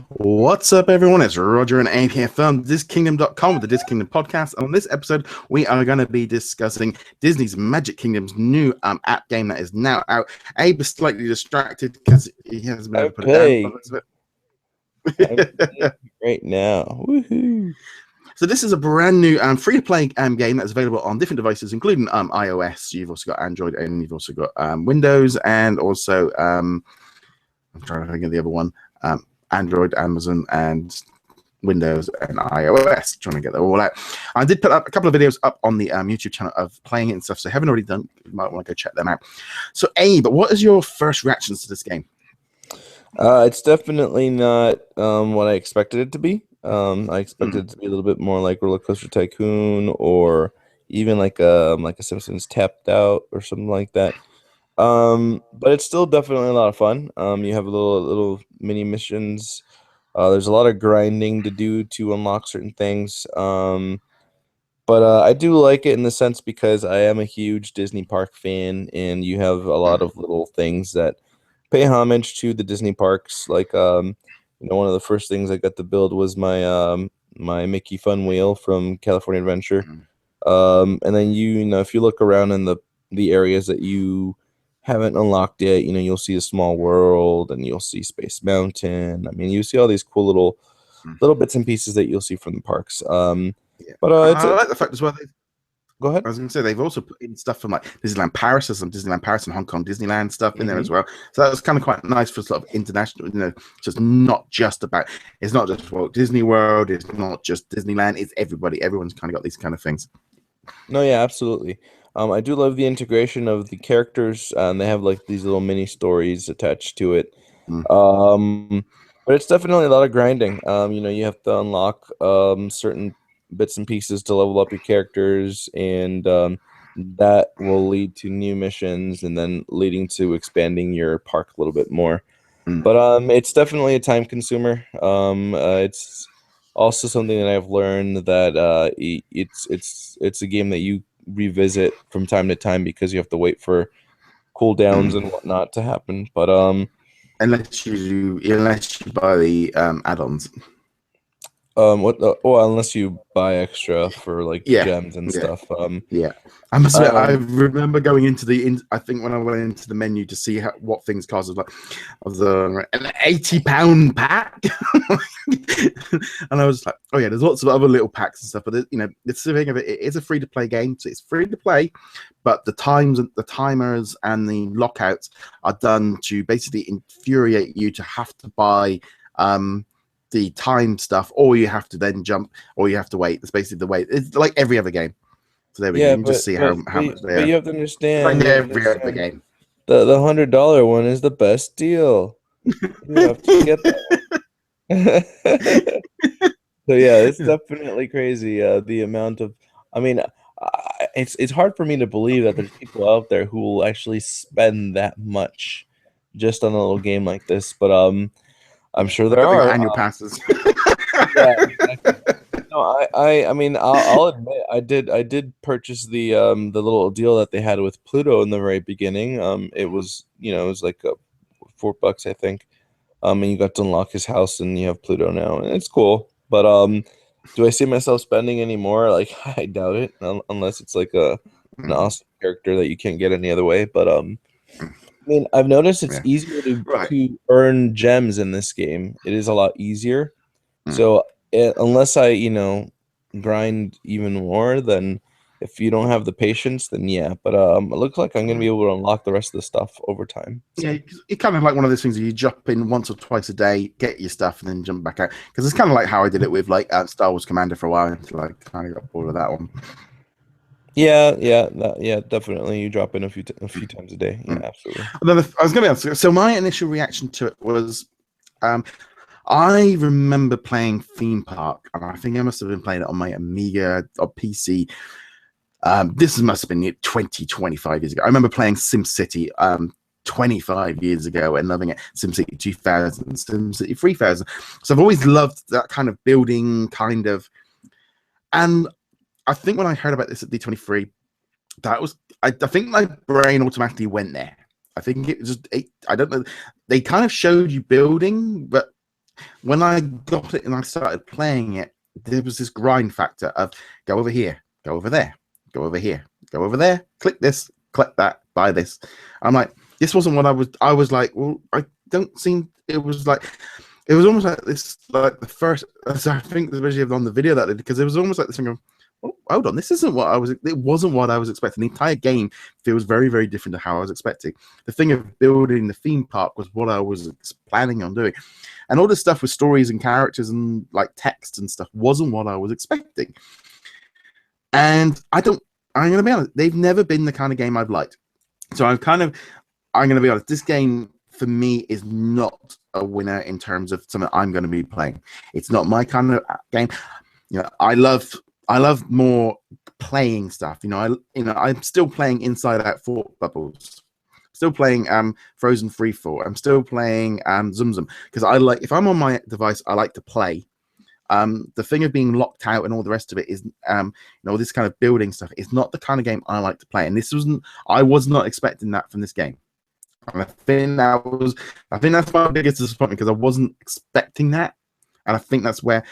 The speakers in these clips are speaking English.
What's up, everyone? It's Roger and Abe here from DisKingdom.com with the DisKingdom podcast. And on this episode, we are going to be discussing Disney's Magic Kingdom's new app game that is now out. Abe is slightly distracted because he hasn't been able to put it down. Right now. Woohoo. So this is a brand new free-to-play game that's available on different devices, including iOS. You've also got Android, and you've also got Windows, and also I'm trying to think of the other one. Android, Amazon, and Windows and iOS, trying to get them all out. I did put up a couple of videos up on the YouTube channel of playing it and stuff, so if you haven't already done, you might want to go check them out. So, Abe, what is your first reactions to this game? It's definitely not what I expected it to be. I expected it to be a little bit more like Roller Coaster Tycoon, or even like a Simpsons Tapped Out or something like that. But it's still definitely a lot of fun. You have little mini missions. There's a lot of grinding to do to unlock certain things. But I do like it in the sense because I am a huge Disney park fan, and you have a lot of little things that pay homage to the Disney parks. Like one of the first things I got to build was my my Mickey Fun Wheel from California Adventure. And then if you look around in the areas that you haven't unlocked yet, you'll see a Small World, and you'll see Space Mountain. I mean, you see all these cool little bits and pieces that you'll see from the parks. But I like the fact as well. Go ahead. I was going to say they've also put in stuff from like Disneyland Paris. There's some Disneyland Paris and Hong Kong Disneyland stuff in there as well. So that was kind of quite nice for sort of international. Just not just about. It's not just Walt Disney World. It's not just Disneyland. It's everybody. Everyone's kind of got these kind of things. No, yeah, absolutely. I do love the integration of the characters, and they have like these little mini stories attached to it. But it's definitely a lot of grinding. You have to unlock certain bits and pieces to level up your characters, and that will lead to new missions, and then leading to expanding your park a little bit more. But it's definitely a time consumer. It's also something that I've learned that it's a game that you revisit from time to time because you have to wait for cooldowns and whatnot to happen. But unless you buy the add-ons. Unless you buy extra for like gems and stuff. I must admit, I remember going into I think when I went into the menu to see what things cost, I was like, an £80 pack, and I was like, oh yeah, there's lots of other little packs and stuff, but it's the thing of it. It is a free to play game, so it's free to play, but the timers and the lockouts are done to basically infuriate you to have to buy the time stuff, or you have to then jump, or you have to wait. It's basically the wait. It's like every other game. So there we go. You can just see how much they are. But you have to understand, like every other game. The $100 one is the best deal. You have to get that. So yeah, it's definitely crazy. The amount of, I mean, it's hard for me to believe that there's people out there who will actually spend that much just on a little game like this. But I'm sure there are annual passes. Yeah, exactly. No, I mean, I'll admit, I did purchase the little deal that they had with Pluto in the very beginning. It was it was like $4, I think. And you got to unlock his house, and you have Pluto now, and it's cool. But do I see myself spending any more? Like, I doubt it, unless it's like an awesome character that you can't get any other way. But I mean, I've noticed it's easier to earn gems in this game. It is a lot easier. So unless I, grind even more, then if you don't have the patience, then yeah. But it looks like I'm going to be able to unlock the rest of the stuff over time. So. Yeah, it's kind of like one of those things where you jump in once or twice a day, get your stuff, and then jump back out. Because it's kind of like how I did it with like Star Wars Commander for a while until I kind of got bored of that one. Yeah, definitely. You drop in a few times a day. Yeah, absolutely. I was going to ask. So my initial reaction to it was, I remember playing Theme Park, and I think I must have been playing it on my Amiga or PC. This must have been 20, 25 years ago. I remember playing SimCity 25 years ago and loving it. SimCity 2000, SimCity 3000. So I've always loved that kind of building kind of. And I think when I heard about this at D23, that was, I think my brain automatically went there. I think it was just, I don't know. They kind of showed you building, but when I got it and I started playing it, there was this grind factor of go over here, go over there, go over here, go over there, click this, click that, buy this. I'm like, this wasn't what I was like, well, I don't seem, it was like, it was almost like this, like the first, so I think especially on the video that I did, because it was almost like this thing of, oh, hold on, this isn't what I was, it wasn't what I was expecting. The entire game feels very, very different to how I was expecting. The thing of building the theme park was what I was planning on doing. And all this stuff with stories and characters and like text and stuff wasn't what I was expecting. And I'm going to be honest, they've never been the kind of game I've liked. So I'm going to be honest, this game for me is not a winner in terms of something I'm going to be playing. It's not my kind of game. You know, I love more playing stuff. I'm still playing Inside Out Thought Bubbles. Still playing Frozen Freefall. I'm still playing Zum Zum because I like, if I'm on my device, I like to play. The thing of being locked out and all the rest of it is, this kind of building stuff is not the kind of game I like to play. And I was not expecting that from this game. And I think that's my biggest disappointment because I wasn't expecting that. And I think that's where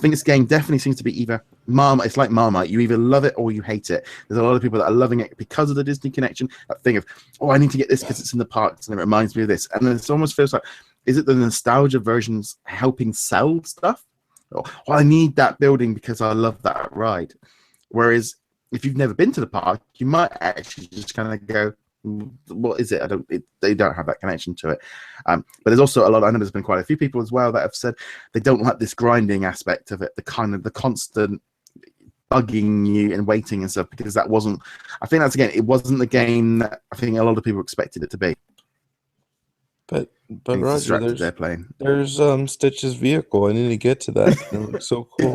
this game definitely seems to be either Marmite. It's like Marmite. You either love it or you hate it. There's a lot of people that are loving it because of the Disney connection. That thing of, oh, I need to get this because it's in the parks and it reminds me of this. And then it almost feels like, is it the nostalgia versions helping sell stuff? Or, well, I need that building because I love that ride. Whereas if you've never been to the park, you might actually just kind of go, what is it? They don't have that connection to it. But there's also a lot. I know there's been quite a few people as well that have said they don't like this grinding aspect of it, the constant bugging you and waiting and stuff, because that wasn't. I think that's, again, it wasn't the game that I think a lot of people expected it to be. But Roger, they're playing. There's Stitch's vehicle. I need to get to that. It looks so cool.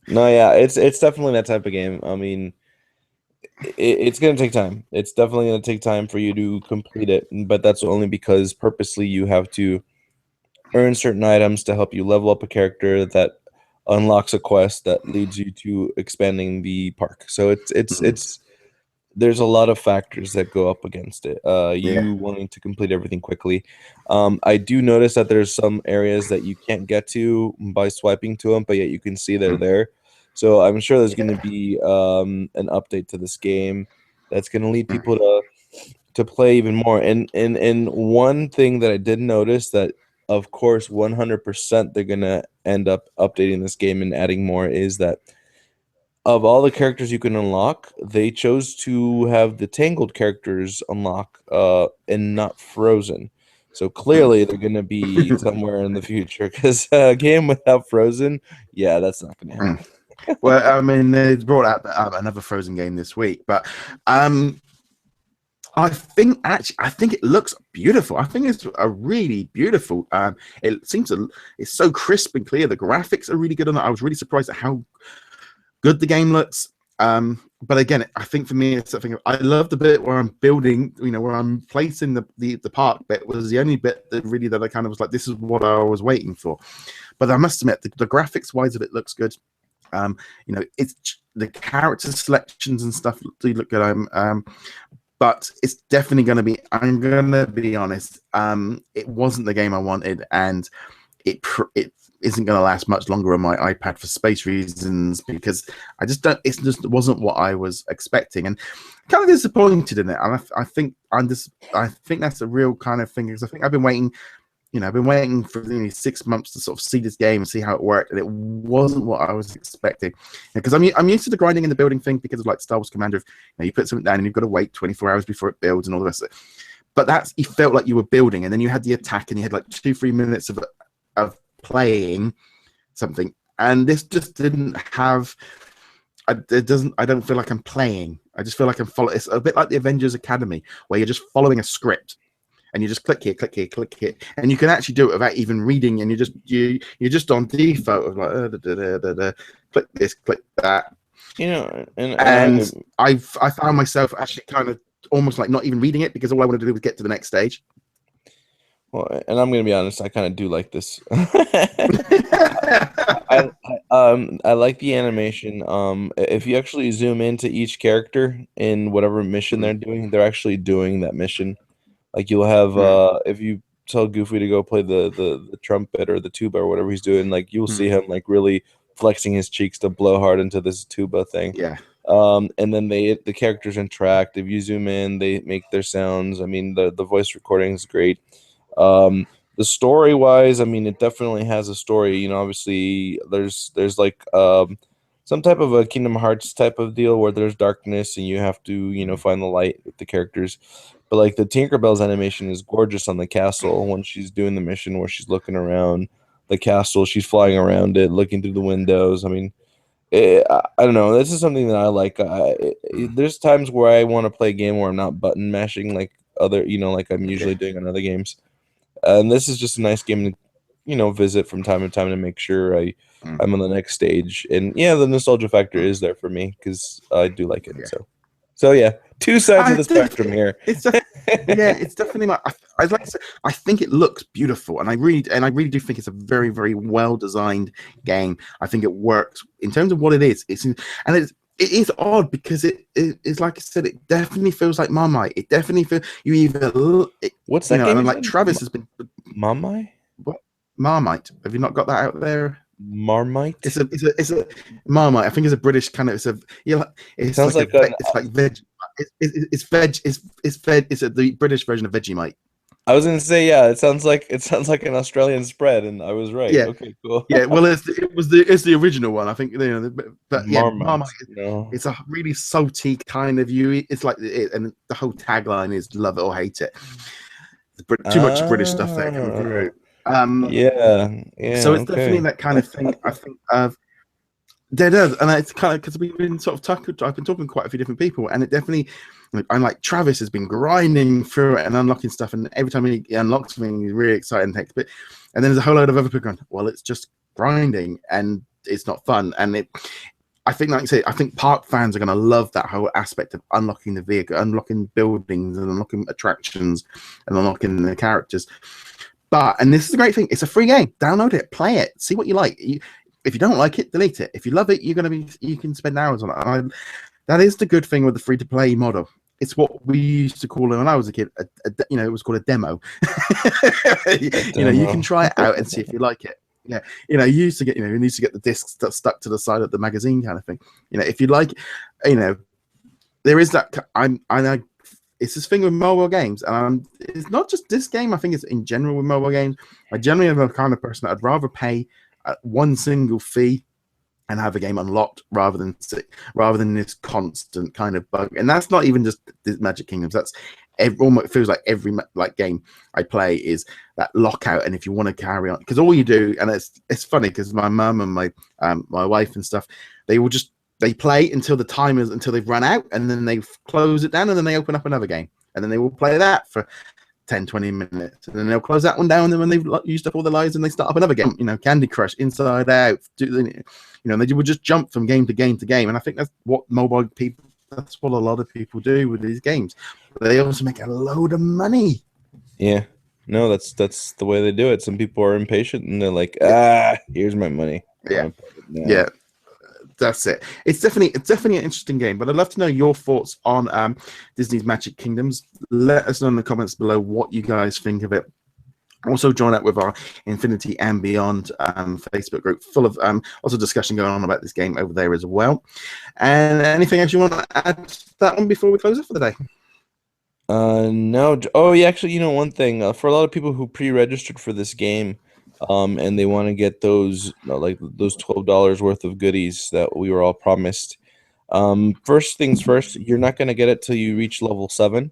No, yeah, it's definitely that type of game. I mean, it's going to take time. It's definitely going to take time for you to complete it, but that's only because purposely you have to earn certain items to help you level up a character that unlocks a quest that leads you to expanding the park. So it's there's a lot of factors that go up against it. You wanting to complete everything quickly. I do notice that there's some areas that you can't get to by swiping to them, but yet you can see they're there. So I'm sure there's going to be an update to this game that's going to lead people to play even more. And one thing that I did notice that, of course, 100% they're going to end up updating this game and adding more is that of all the characters you can unlock, they chose to have the Tangled characters unlock and not Frozen. So clearly they're going to be somewhere in the future because a game without Frozen, yeah, that's not going to happen. Well, I mean, they brought out another Frozen game this week, but I think it looks beautiful. I think it's a really beautiful. It's so crisp and clear. The graphics are really good on it. I was really surprised at how good the game looks. But again, I think for me, it's something I love the bit where I'm building, where I'm placing the park bit was the only bit that I kind of was like, this is what I was waiting for. But I must admit, the graphics wise of it looks good. It's the character selections and stuff do look good. But it's definitely going to be. I'm going to be honest. It wasn't the game I wanted, and it isn't going to last much longer on my iPad for space reasons because I just don't. It just wasn't what I was expecting, and kind of disappointed in it. And I think that's a real kind of thing because I think I've been waiting. I've been waiting for 6 months to sort of see this game and see how it worked, and it wasn't what I was expecting. Because I'm used to the grinding and the building thing because of like Star Wars Commander. You put something down and you've got to wait 24 hours before it builds and all the rest of it. But you felt like you were building, and then you had the attack, and you had like 2-3 minutes of playing something, and this just didn't have. I don't feel like I'm playing. I just feel like I'm following. It's a bit like the Avengers Academy, where you're just following a script. And you just click here, and you can actually do it without even reading. And you're just on default of like click this, click that. And I found myself actually kind of almost like not even reading it because all I wanted to do was get to the next stage. Well, and I'm gonna be honest, I kind of do like this. I like the animation. If you actually zoom into each character in whatever mission they're doing, they're actually doing that mission. Like you'll have if you tell Goofy to go play the trumpet or the tuba or whatever he's doing, like you'll see him like really flexing his cheeks to blow hard into this tuba thing. Yeah. And then the characters interact. If you zoom in, they make their sounds. I mean, the voice recording is great. The story wise, I mean, it definitely has a story. You know, obviously there's like some type of a Kingdom Hearts type of deal where there's darkness and you have to, you know, find the light with the characters. But like the Tinkerbell's animation is gorgeous on the castle when she's doing the mission where she's looking around the castle, she's flying around it, looking through the windows. I mean, I don't know. This is something that I like. There's times where I want to play a game where I'm not button mashing like other, you know, like I'm usually doing on other games. And this is just a nice game to, you know, visit from time to time to make sure I'm on the next stage. And yeah, the nostalgia factor is there for me because I do like it. So yeah, two sides of the spectrum here. It's definitely like I'd like to say, I think it looks beautiful, and I really do think it's a very, very well designed game. I think it works in terms of what it is. It is odd because it's like I said, it definitely feels like Marmite. It definitely feels What's that game? And like Travis has been Marmite. What? Marmite? Have you not got that out there? Marmite. It's a Marmite. I think it's a British kind of. It sounds like it's like veg. It's veg. It's veg. It's the British version of Vegemite. I was gonna say, yeah, it sounds like an Australian spread, and I was right. Yeah. Okay, cool. Yeah, well, it's the original one, I think. You know, but yeah, Marmite. It's a really salty kind of It's like and the whole tagline is "Love it or hate it." Too much British stuff there coming through. Yeah. So it's definitely that kind of thing. I think there does, and it's kind of because we've been sort of I've been talking to quite a few different people, and it definitely. I'm like Travis has been grinding through it and unlocking stuff, and every time he unlocks something, he's really excited and takes a bit. And then there's a whole load of other people going, "Well, it's just grinding and it's not fun." And I think, like you say, I think park fans are going to love that whole aspect of unlocking the vehicle, unlocking buildings, and unlocking attractions, and unlocking the characters. And this is a great thing. It's a free game. Download it, play it, see what you like. If you don't like it, delete it. If you love it, you can spend hours on it. And that is the good thing with the free-to-play model. It's what we used to call it when I was a kid. It was called a demo. You can try it out and see if you like it. Yeah, you used to get, you need to get the discs that stuck to the side of the magazine kind of thing. If you like, there is that. It's this thing with mobile games, and it's not just this game. I think it's in general with mobile games. I generally am the kind of person that I'd rather pay one single fee and have a game unlocked rather than this constant kind of bug. And that's not even just the Magic Kingdoms. That's almost feels like every game I play is that lockout. And if you want to carry on, because all you do, and it's funny because my mum and my wife and stuff, they play until until they've run out, and then they close it down, and then they open up another game, and then they will play that for 10-20 minutes, and then they'll close that one down, and then when they've used up all their lives, and they start up another game, Candy Crush, Inside Out, they would just jump from game to game to game. And I think that's what that's what a lot of people do with these games. But they also make a load of money. Yeah, no, that's the way they do it. Some people are impatient, and they're like, here's my money. Yeah. That's it. It's definitely an interesting game, but I'd love to know your thoughts on Disney's Magic Kingdoms. Let us know in the comments below what you guys think of it. Also join up with our Infinity and Beyond Facebook group, full of lots of discussion going on about this game over there as well. And anything else you want to add to that one before we close it for the day? No. Oh, yeah, actually, one thing. For a lot of people who pre-registered for this game, and they want to get those those $12 worth of goodies that we were all promised. First things first, you're not going to get it till you reach level 7.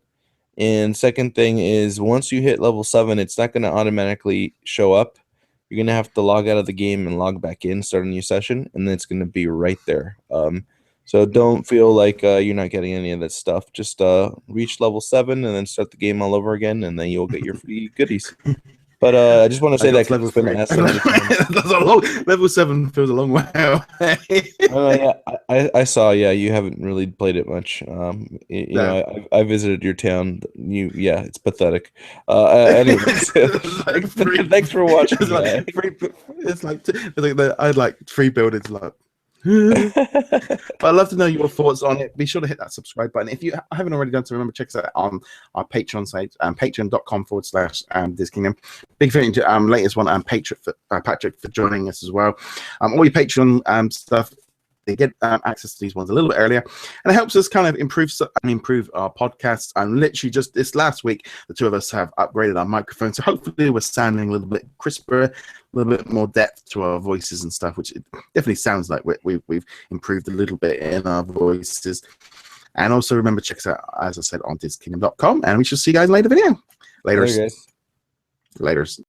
And second thing is, once you hit level 7, it's not going to automatically show up. You're going to have to log out of the game and log back in, start a new session, and then it's going to be right there. So don't feel like you're not getting any of that stuff. Just reach level 7 and then start the game all over again, and then you'll get your free goodies. But I just want to say that level 3. Level 7 feels a long way away. Yeah, I saw. Yeah, you haven't really played it much. I visited your town. It's pathetic. Anyways, thanks for watching. I had like 3 buildings. But I'd love to know your thoughts on it. Be sure to hit that subscribe button. If you haven't already done so, remember, check us out on our Patreon site, patreon.com/DisKingdom. Big thank you to latest one, Patrick for joining us as well. All your Patreon stuff, they get access to these ones a little bit earlier, and it helps us kind of improve our podcasts. And literally just this last week, the two of us have upgraded our microphone, so hopefully we're sounding a little bit crisper, a little bit more depth to our voices and stuff, which it definitely sounds like we've improved a little bit in our voices. And also remember, check us out, as I said, on DisKingdom.com, and we shall see you guys in a later video. Later, guys. Laters.